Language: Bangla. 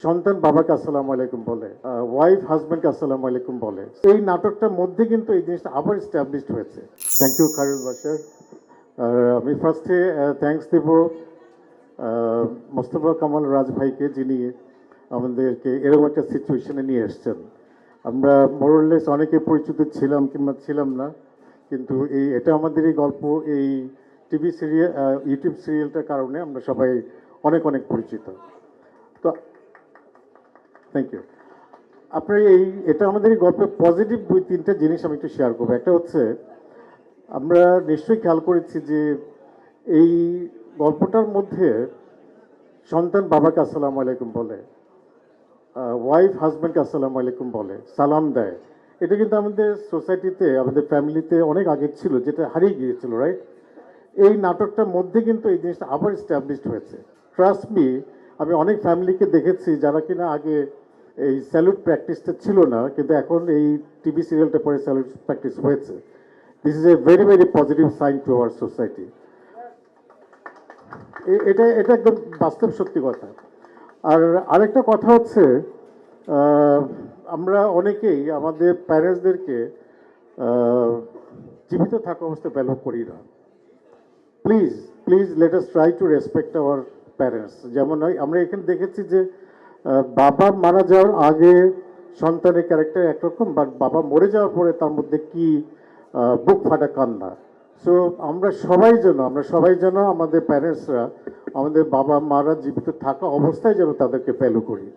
সন্তান বাবাকে আসসালামু আলাইকুম বলে, ওয়াইফ হাজব্যান্ডকে আসসালামু আলাইকুম বলে। এই নাটকটার মধ্যে কিন্তু এই জিনিসটা আবার এস্টাবলিশড হয়েছে। Thank you Khairul Bashar. আমি ফার্স্টে থ্যাঙ্কস দেব মোস্তফা কামাল রাজ ভাইকে, যিনি আমাদেরকে এরকম একটা সিচুয়েশনে নিয়ে এসছেন। আমরা মোরলেস অনেকে পরিচিত ছিলাম কিংবা ছিলাম না, কিন্তু এটা আমাদেরই গল্প। এই টিভি সিরিয়াল, ইউটিউব সিরিয়ালটার কারণে আমরা সবাই অনেক অনেক পরিচিত। তো থ্যাংক ইউ। আপনার এটা আমাদের এই গল্পের পজিটিভ 2-3টা জিনিস আমি একটু শেয়ার করবো। একটা হচ্ছে, আমরা নিশ্চয়ই খেয়াল করেছি যে এই গল্পটার মধ্যে সন্তান বাবাকে আসসালামু আলাইকুম বলে, ওয়াইফ হাজব্যান্ডকে আসসালামু আলাইকুম বলে, সালাম দেয়। এটা কিন্তু আমাদের সোসাইটিতে, আমাদের ফ্যামিলিতে অনেক আগে ছিল, যেটা হারিয়ে গিয়েছিল, রাইট? এই নাটকটার মধ্যে কিন্তু এই জিনিসটা আবার এস্টাবলিশড হয়েছে। ট্রাস্ট মি, আমি অনেক ফ্যামিলিকে দেখেছি যারা কিনা আগে এই স্যালুট প্র্যাকটিসটা ছিল না, কিন্তু এখন এই টিভি সিরিয়ালটা পরে স্যালুট প্র্যাকটিস হয়েছে। This is a very very positive sign to our society. এটা এটা একদম বাস্তব সত্যি কথা। আর আরেকটা কথা হচ্ছে, আমরা অনেকেই আমাদের প্যারেন্টসদেরকে জীবিত থাকা অবস্থায় ভ্যালু করি না। Please please let us try to respect our parents. যেমন আমরা এখানে দেখেছি যে বাবা মারা যাওয়ার আগে সন্তানের ক্যারেক্টার একরকম, বাট বাবা মরে যাওয়ার পরে তার মধ্যে কি বুক ফাটা কান্না। সো আমরা সবাই যেন আমাদের প্যারেন্টসরা, আমাদের বাবা মারা জীবিত থাকা অবস্থায় যেন তাদেরকে ভ্যালু করি।